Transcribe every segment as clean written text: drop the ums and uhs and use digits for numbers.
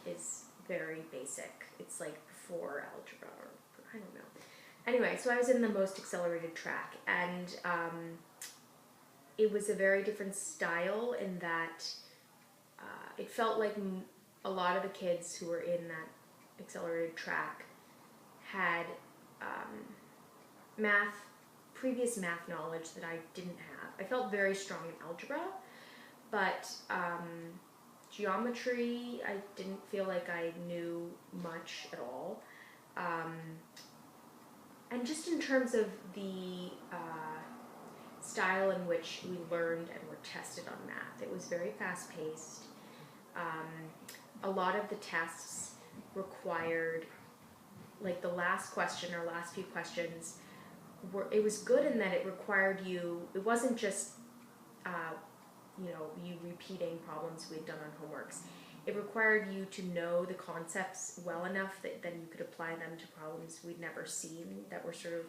is very basic. It's like before algebra, or I don't know. Anyway, so I was in the most accelerated track, and it was a very different style in that it felt like a lot of the kids who were in that accelerated track had previous math knowledge that I didn't have. I felt very strong in algebra, but geometry, I didn't feel like I knew much at all. And just in terms of the style in which we learned and were tested on math, it was very fast-paced. A lot of the tests required, like the last question or last few questions, it was good in that it required you, it wasn't just, you repeating problems we'd done on homeworks. It required you to know the concepts well enough that then you could apply them to problems we'd never seen that were sort of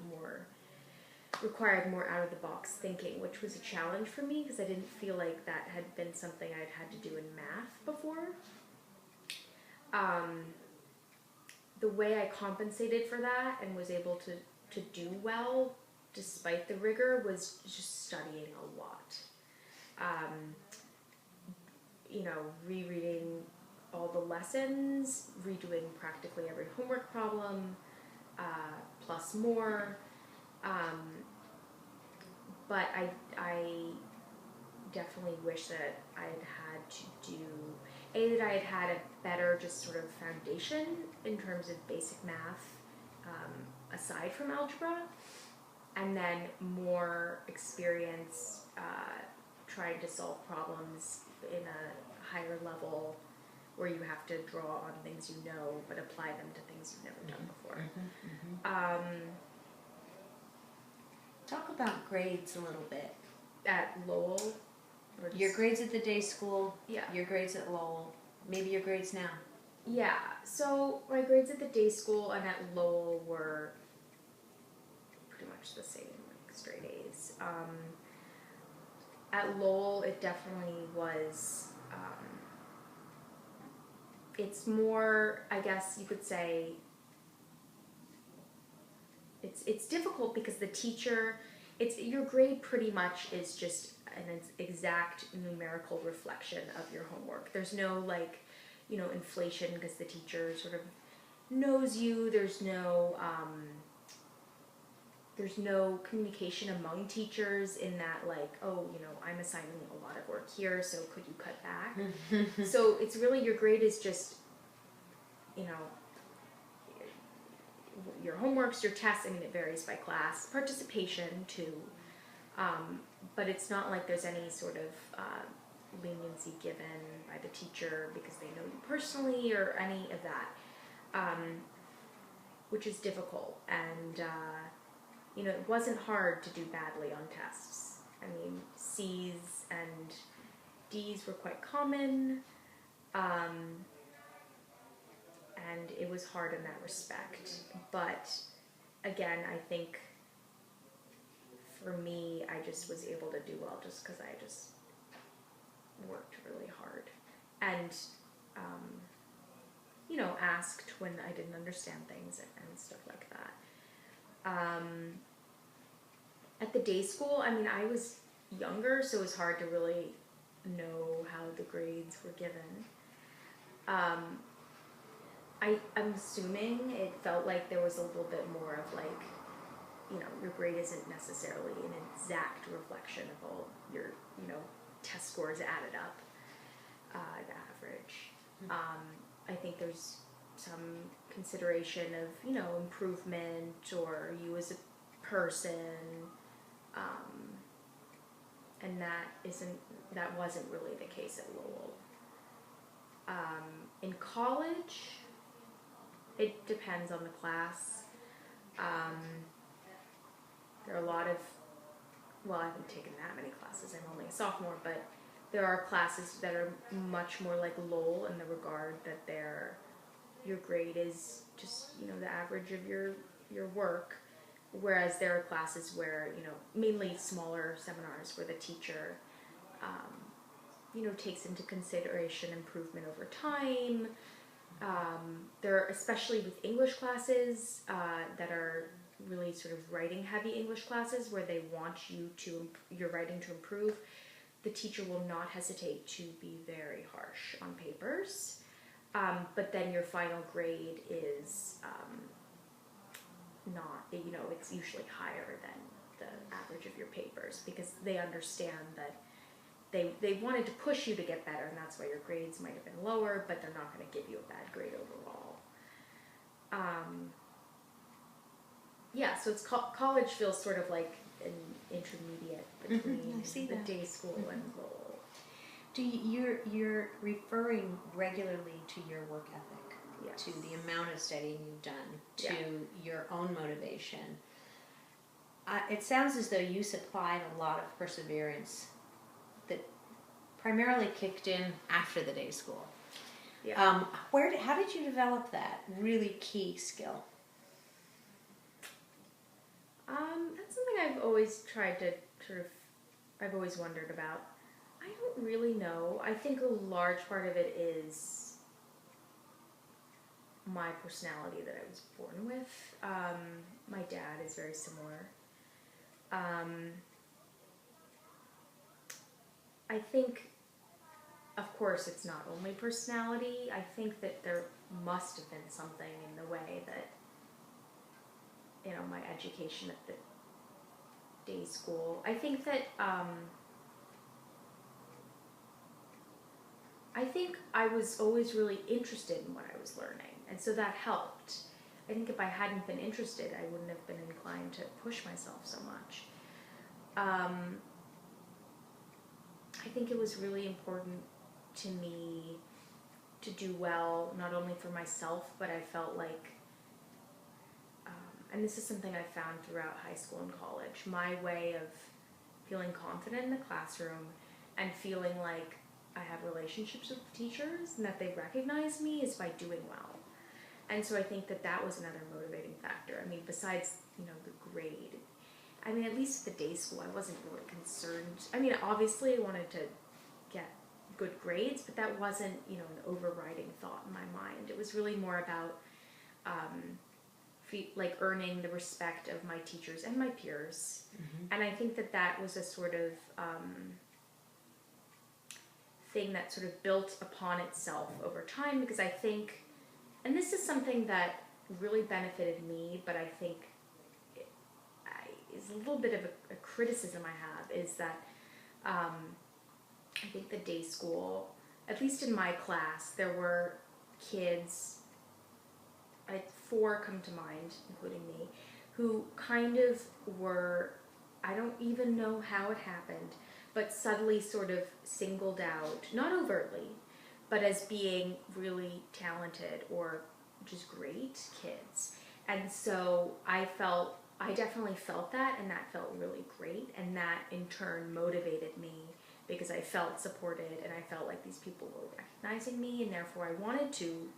required more out-of-the-box thinking, which was a challenge for me because I didn't feel like that had been something I'd had to do in math before. The way I compensated for that and was able to do well despite the rigor was just studying a lot. Rereading all the lessons, redoing practically every homework problem, plus more. But I definitely wish that I had to do, that I had a better just sort of foundation in terms of basic math, aside from algebra, and then more experience trying to solve problems in a higher level where you have to draw on things you know but apply them to things you've never done before. Talk about grades a little bit. At Lowell? Your grades at the day school, yeah. Your grades at Lowell, maybe your grades now. Yeah, so my grades at the day school and at Lowell were pretty much the same, like straight A's. At Lowell, it definitely was, it's more, I guess you could say, it's difficult because the teacher, your grade pretty much is just an exact numerical reflection of your homework. There's no inflation because the teacher sort of knows you. There's no communication among teachers in that I'm assigning a lot of work here, so could you cut back? So it's really, your grade is just, your homeworks, your tests. I mean, it varies by class. Participation too, but it's not like there's any sort of leniency given by the teacher because they know you personally or any of that, which is difficult. And it wasn't hard to do badly on tests. I mean, C's and D's were quite common. And it was hard in that respect. But again, I think for me, I just was able to do well just because I just worked really hard. And, asked when I didn't understand things and stuff like that. At the day school, I mean, I was younger, so it was hard to really know how the grades were given. I'm assuming it felt like there was a little bit more of your grade isn't necessarily an exact reflection of all your, test scores added up, the average. I think there's some consideration of, improvement or you as a person, and that wasn't really the case at Lowell. In college, it depends on the class. There are a lot of, I haven't taken that many classes, I'm only a sophomore, but there are classes that are much more like Lowell in the regard that your grade is just, the average of your work, whereas there are classes where, mainly smaller seminars where the teacher, takes into consideration improvement over time, There are, especially with English classes that are really sort of writing heavy English classes where they want your writing to improve, the teacher will not hesitate to be very harsh on papers. But then your final grade is not, it's usually higher than the average of your papers because they understand that they wanted to push you to get better, and that's why your grades might have been lower, but they're not going to give you a bad grade overall. Yeah, so college feels sort of like an intermediate between the day school and Lowell. You're referring regularly to your work ethic, yes. to the amount of studying you've done, to your own motivation. It sounds as though you supplied a lot of perseverance that primarily kicked in after the day school. Yeah. How did you develop that really key skill? That's something I've always tried to I've always wondered about. I don't really know. I think a large part of it is my personality that I was born with. My dad is very similar. I think, of course, it's not only personality. I think that there must have been something in the way that, my education at the day school. I think that, I think I was always really interested in what I was learning, and so that helped. I think if I hadn't been interested, I wouldn't have been inclined to push myself so much. I think it was really important to me to do well, not only for myself, but I felt like, and this is something I found throughout high school and college, my way of feeling confident in the classroom and feeling like I have relationships with teachers and that they recognize me is by doing well. And so I think that was another motivating factor. I mean, besides, the grade. I mean, at least at the day school, I wasn't really concerned. I mean, obviously I wanted to get good grades, but that wasn't, an overriding thought in my mind. It was really more about, earning the respect of my teachers and my peers. Mm-hmm. And I think that was a sort of thing that sort of built upon itself over time, because I think, and this is something that really benefited me, but I think is a little bit of a criticism I have, is that I think the day school, at least in my class, there were kids, 4 come to mind, including me, who kind of were, I don't even know how it happened, but subtly sort of singled out, not overtly, but as being really talented or just great kids. And so I definitely felt that, and that felt really great, and that in turn motivated me because I felt supported and I felt like these people were recognizing me, and therefore I wanted to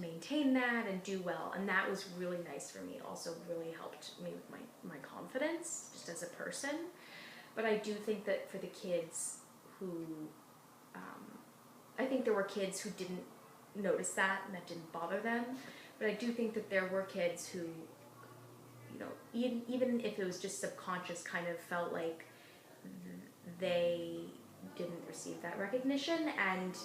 maintain that and do well, and that was really nice for me. It also really helped me with my confidence just as a person. But I do think that for the kids who, I think there were kids who didn't notice that and that didn't bother them, but I do think that there were kids who, even if it was just subconscious, kind of felt like they didn't receive that recognition, and